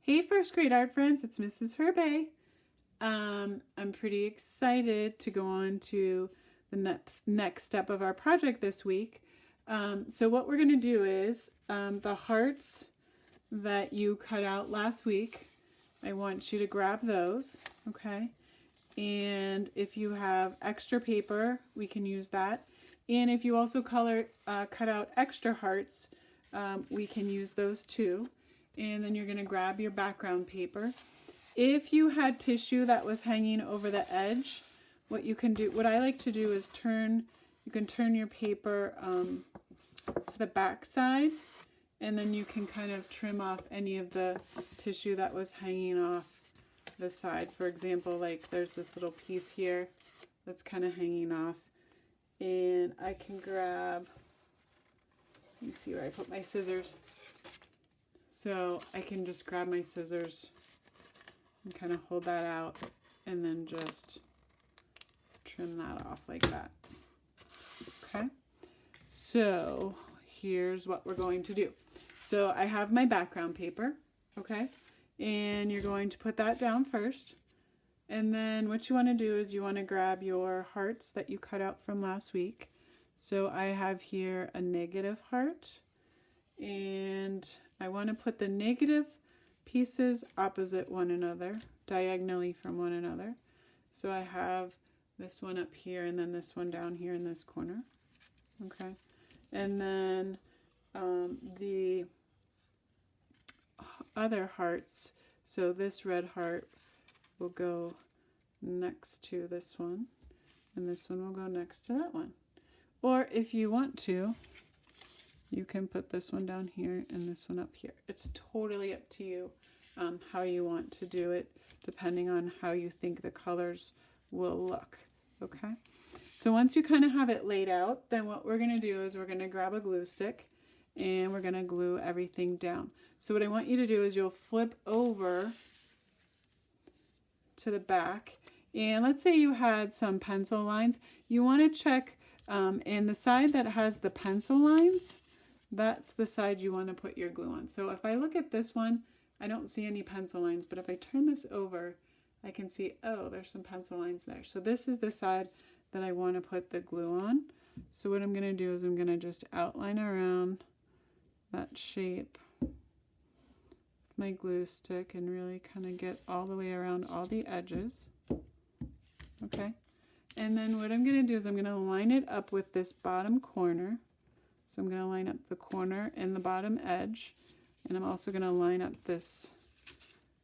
Hey first grade art friends, it's Mrs. Herbay. I'm pretty excited to go on to the next step of our project this week. So what we're going to do is the hearts that you cut out last week, I want you to grab those, okay? And if you have extra paper, we can use that. And if you also cut out extra hearts, we can use those too. And then you're going to grab your background paper. If you had tissue that was hanging over the edge, what I like to do is you can turn your paper to the back side, and then you can kind of trim off any of the tissue that was hanging off the side. For example, like there's this little piece here that's kind of hanging off, and I can grab, let me see where I put my scissors. So I can just grab my scissors and kind of hold that out and then just trim that off like that. Okay, so here's what we're going to do. So I have my background paper, okay, and you're going to put that down first. And then what you want to do is you want to grab your hearts that you cut out from last week. So I have here a negative heart, and I want to put the negative pieces opposite one another, diagonally from one another. So I have this one up here and then this one down here in this corner. Okay. And then the other hearts, so this red heart will go next to this one, and this one will go next to that one. Or if you want to, you can put this one down here and this one up here. It's totally up to you how you want to do it, depending on how you think the colors will look, okay? So once you kind of have it laid out, then what we're going to do is we're going to grab a glue stick and we're going to glue everything down. So what I want you to do is you'll flip over to the back, and let's say you had some pencil lines. You want to check in the side that has the pencil lines, that's the side you want to put your glue on. So if I look at this one, I don't see any pencil lines, but if I turn this over, I can see, oh, there's some pencil lines there. So this is the side that I want to put the glue on. So what I'm going to do is I'm going to just outline around that shape with my glue stick and really kind of get all the way around all the edges. Okay. And then what I'm going to do is I'm going to line it up with this bottom corner. So I'm going to line up the corner and the bottom edge, and I'm also going to line up this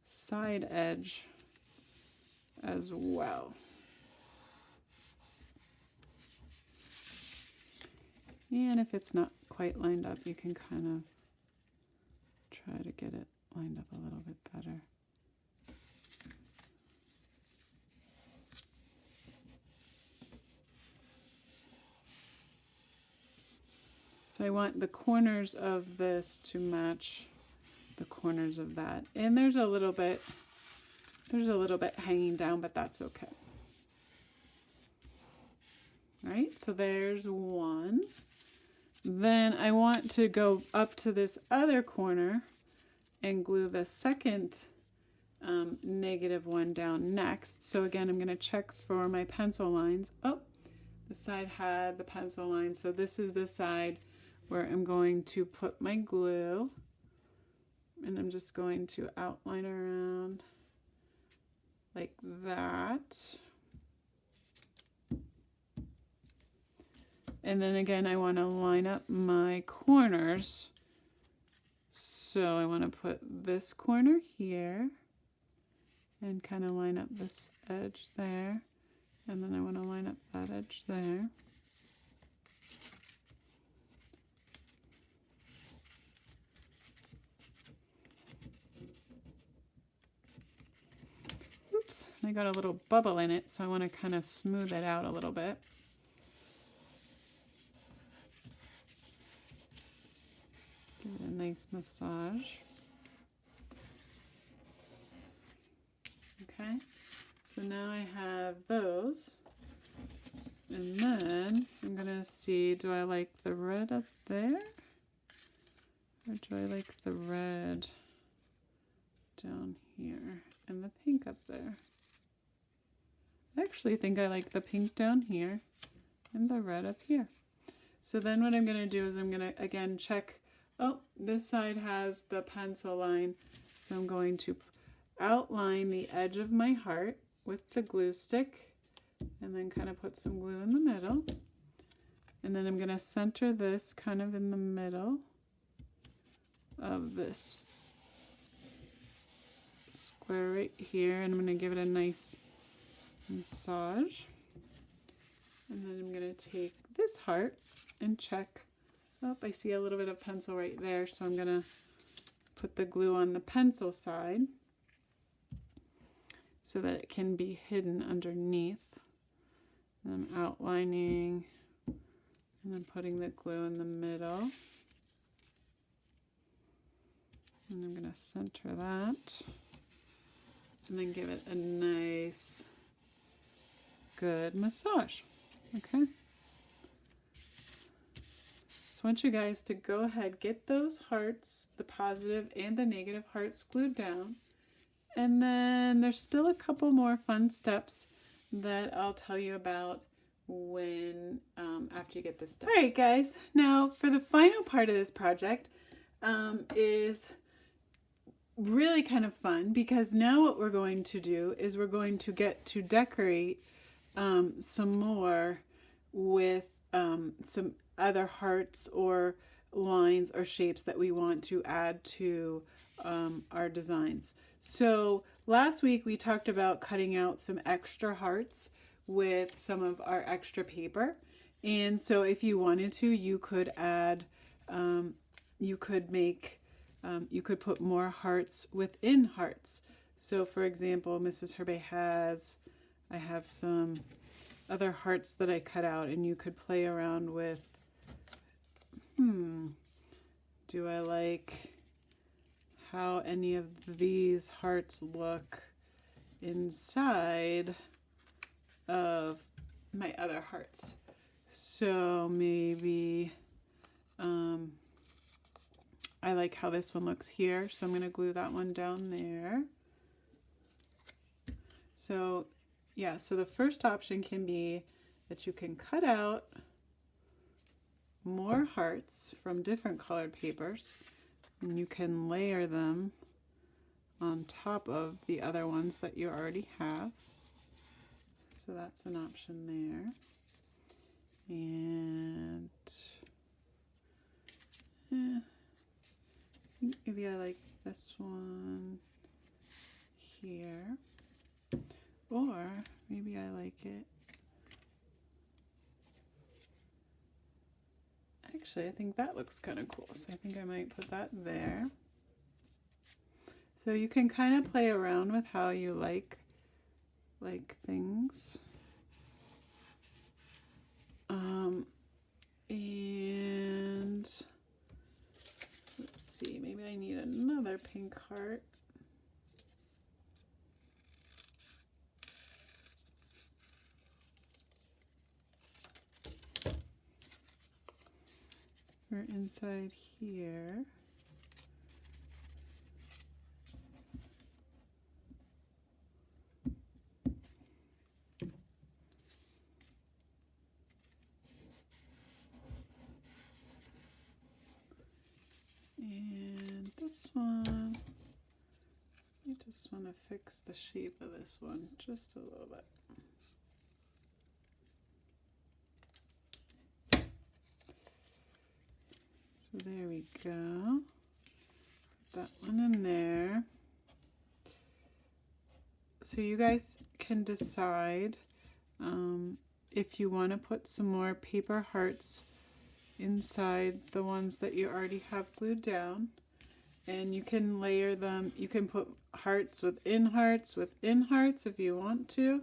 side edge as well. And if it's not quite lined up, you can kind of try to get it lined up a little bit better. So I want the corners of this to match the corners of that. And there's a little bit hanging down, but that's okay. All right, so there's one. Then I want to go up to this other corner and glue the second negative one down next. So again, I'm going to check for my pencil lines. Oh, the side had the pencil lines. So this is the side where I'm going to put my glue, and I'm just going to outline around like that. And then again, I want to line up my corners. So I want to put this corner here and kind of line up this edge there. And then I want to line up that edge there. Oops, I got a little bubble in it, so I want to kind of smooth it out a little bit. Give it a nice massage. Okay, so now I have those. And then I'm going to see, do I like the red up there? Or do I like the red down here and the pink up there. I actually think I like the pink down here and the red up here. So then what I'm going to do is I'm going to again check, oh, this side has the pencil line. So I'm going to outline the edge of my heart with the glue stick and then kind of put some glue in the middle. And then I'm going to center this kind of in the middle of this square right here, and I'm going to give it a nice massage. And then I'm going to take this heart and check. Oh, I see a little bit of pencil right there, so I'm going to put the glue on the pencil side so that it can be hidden underneath. And I'm outlining and then putting the glue in the middle. And I'm going to center that and then give it a nice, good massage. Okay. So I want you guys to go ahead, get those hearts, the positive and the negative hearts glued down. And then there's still a couple more fun steps that I'll tell you about when after you get this done. All right, guys. Now for the final part of this project is really kind of fun, because now what we're going to do is we're going to get to decorate some more with some other hearts or lines or shapes that we want to add to our designs. So last week we talked about cutting out some extra hearts with some of our extra paper, and so if you wanted to, you could add you could make you could put more hearts within hearts. So for example, Mrs. Herbay has, I have some other hearts that I cut out, and you could play around with, do I like how any of these hearts look inside of my other hearts? So maybe I like how this one looks here, so I'm going to glue that one down there. So yeah, so the first option can be that you can cut out more hearts from different colored papers, and you can layer them on top of the other ones that you already have. So that's an option there. And I think maybe I like this one here, or maybe I like it. Actually, I think that looks kind of cool, so I think I might put that there. So you can kind of play around with how you like things. And let's see, maybe I need another pink heart. We're inside here. And this one, I just want to fix the shape of this one just a little bit. So there we go. Put that one in there. So you guys can decide if you want to put some more paper hearts inside the ones that you already have glued down, and you can layer them. You can put hearts within hearts within hearts if you want to.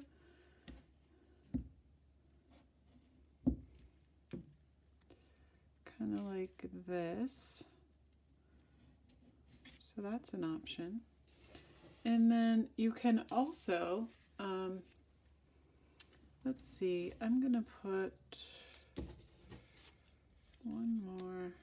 Kind of like this. So that's an option. And then you can also, let's see, I'm going to put one more.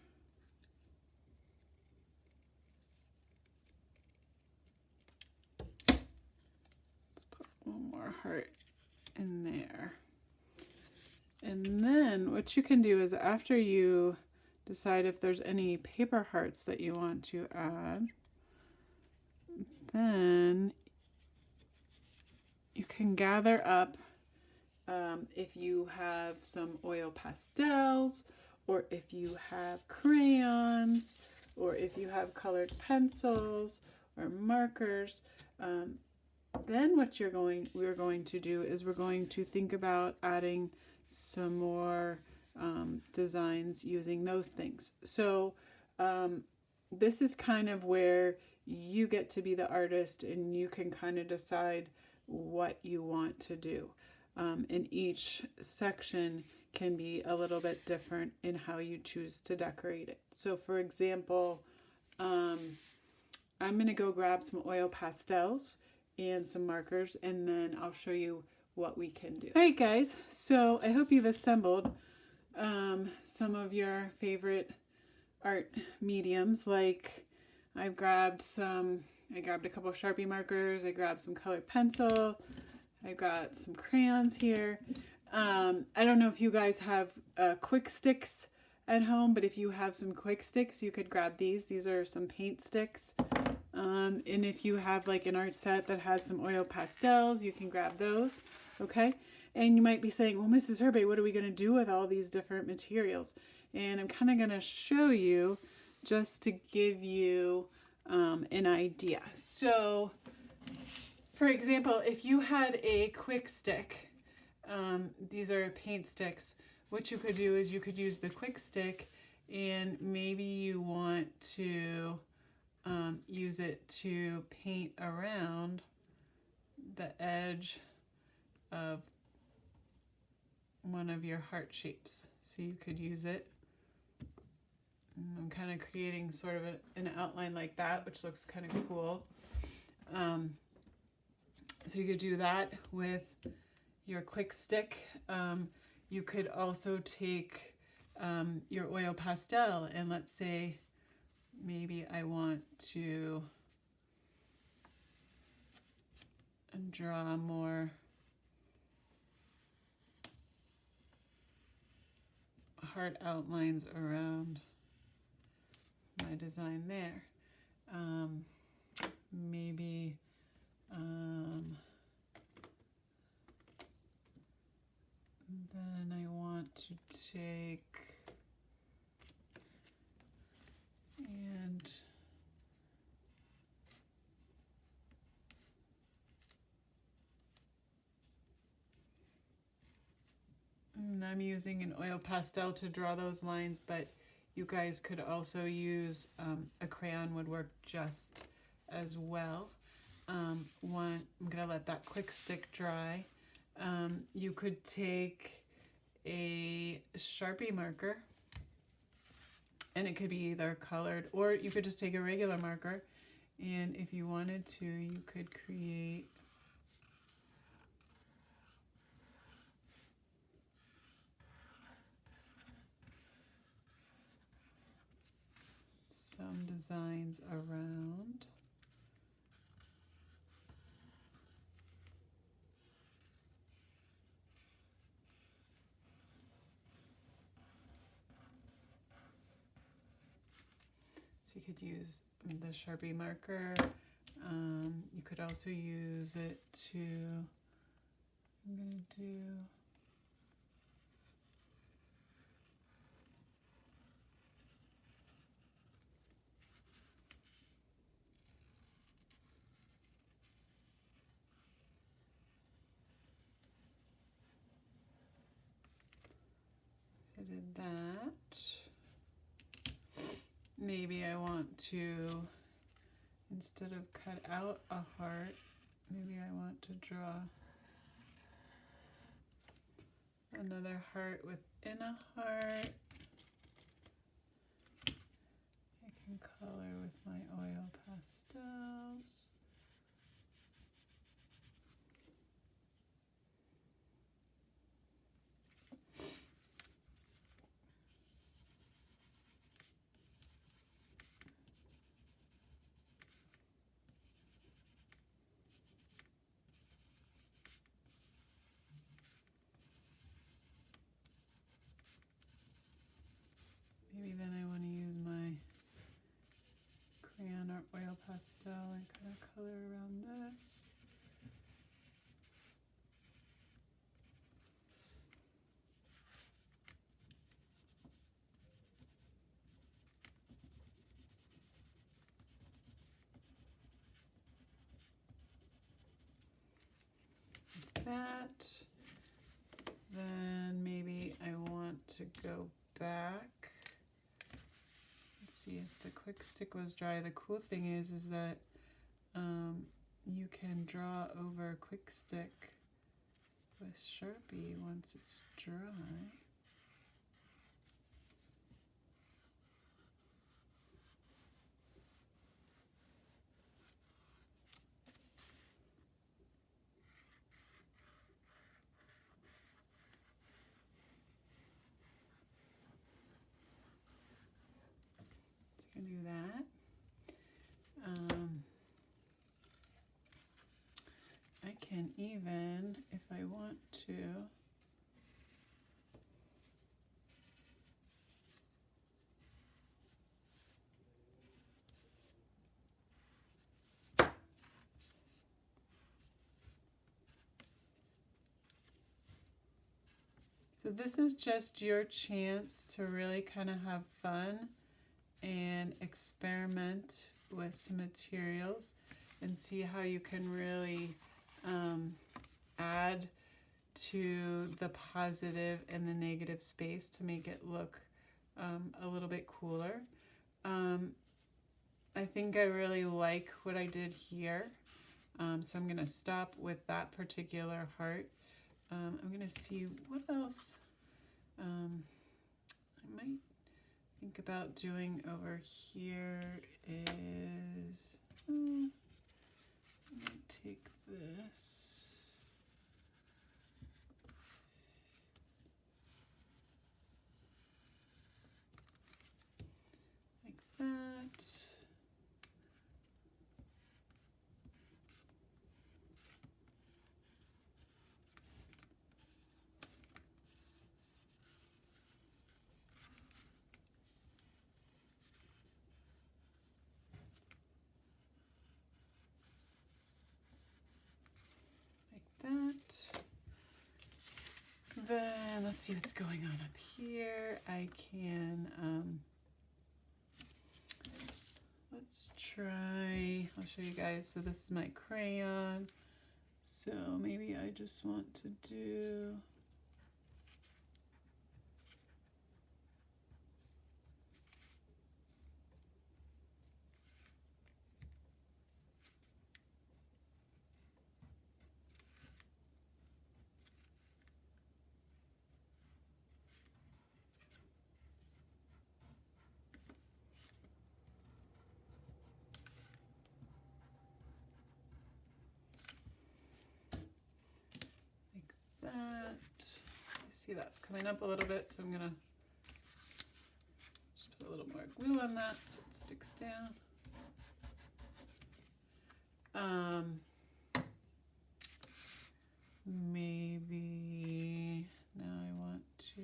more heart in there. And then what you can do is after you decide if there's any paper hearts that you want to add, then you can gather up if you have some oil pastels, or if you have crayons, or if you have colored pencils or markers. Then what we're going to do is we're going to think about adding some more designs using those things. So this is kind of where you get to be the artist and you can kind of decide what you want to do. And each section can be a little bit different in how you choose to decorate it. So for example, I'm going to go grab some oil pastels and some markers, and then I'll show you what we can do. All right, guys, so I hope you've assembled some of your favorite art mediums. Like I grabbed a couple of Sharpie markers, I grabbed some colored pencil, I got some crayons here. I don't know if you guys have quick sticks at home, but if you have some quick sticks, you could grab these. These are some paint sticks. And if you have like an art set that has some oil pastels, you can grab those, okay? And you might be saying, well, Mrs. Herbay, what are we going to do with all these different materials? And I'm kind of going to show you just to give you an idea. So, for example, if you had a quick stick, these are paint sticks, what you could do is you could use the quick stick, and maybe you want to use it to paint around the edge of one of your heart shapes. So you could use it. I'm kind of creating sort of an outline like that, which looks kind of cool. So you could do that with your quick stick. You could also take your oil pastel, and let's say maybe I want to draw more heart outlines around my design there. Maybe then I want to take and I'm using an oil pastel to draw those lines, but you guys could also use a crayon, would work just as well. I'm gonna let that quick stick dry. You could take a Sharpie marker, and it could be either colored, or you could just take a regular marker, and if you wanted to, you could create some designs around. So you could use the Sharpie marker. You could also use it to, I'm going to do I did that. Maybe I want to, instead of cut out a heart, maybe I want to draw another heart within a heart. I can color with my oil pastels. pastel and kind of color around this. That. Then maybe I want to go back. Let's see if the quick stick was dry. The cool thing is that you can draw over a quick stick with Sharpie once it's dry. So you can do that. I can even, if I want to, so this is just your chance to really kind of have fun and experiment with some materials and see how you can really add to the positive and the negative space to make it look a little bit cooler. I think I really like what I did here, so I'm going to stop with that particular heart. I'm going to see what else I might think about doing over here is, I might take this. Like that. That. Then let's see what's going on up here. I can, let's try, I'll show you guys. So this is my crayon. So maybe I just want to do, that. I see that's coming up a little bit, so I'm gonna just put a little more glue on that so it sticks down. Maybe now I want to,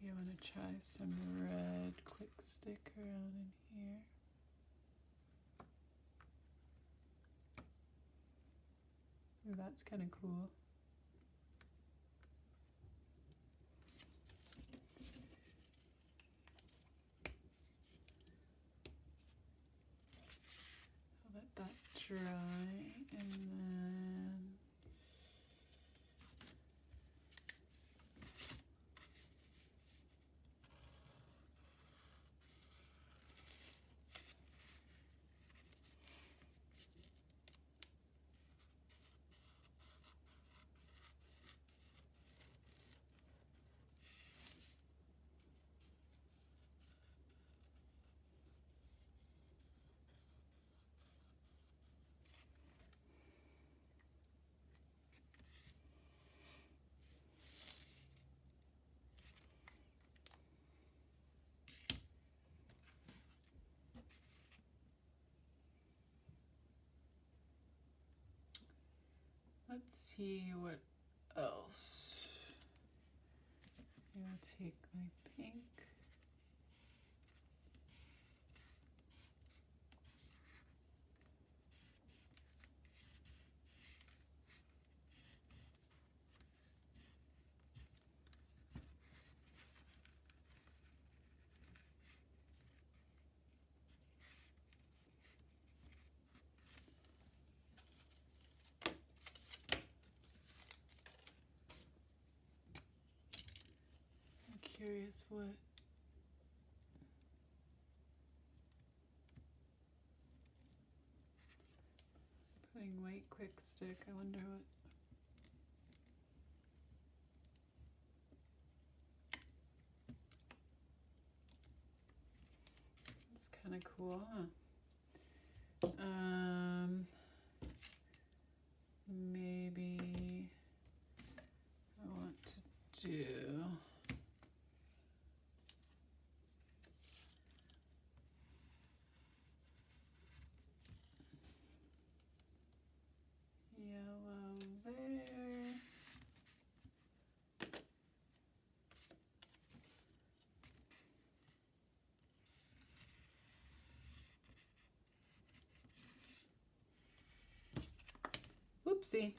maybe I want to try some red quick stick around in here. Ooh, that's kind of cool. I'll let that dry and then see what else. I'll take my pink. Curious what putting white quick stick. I wonder what it's kind of cool, huh? Maybe I want to do yellow there. Whoopsie.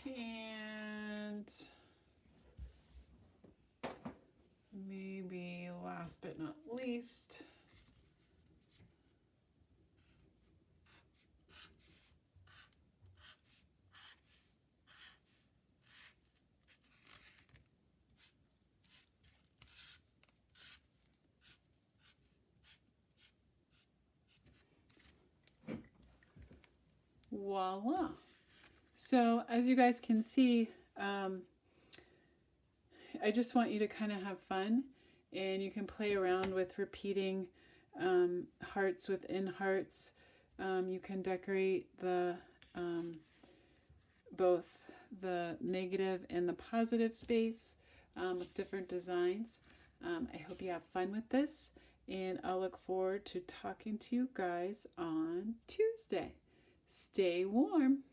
And maybe last but not least, voila. So as you guys can see, I just want you to kind of have fun, and you can play around with repeating hearts within hearts. You can decorate the both the negative and the positive space with different designs. I hope you have fun with this, and I'll look forward to talking to you guys on Tuesday. Stay warm.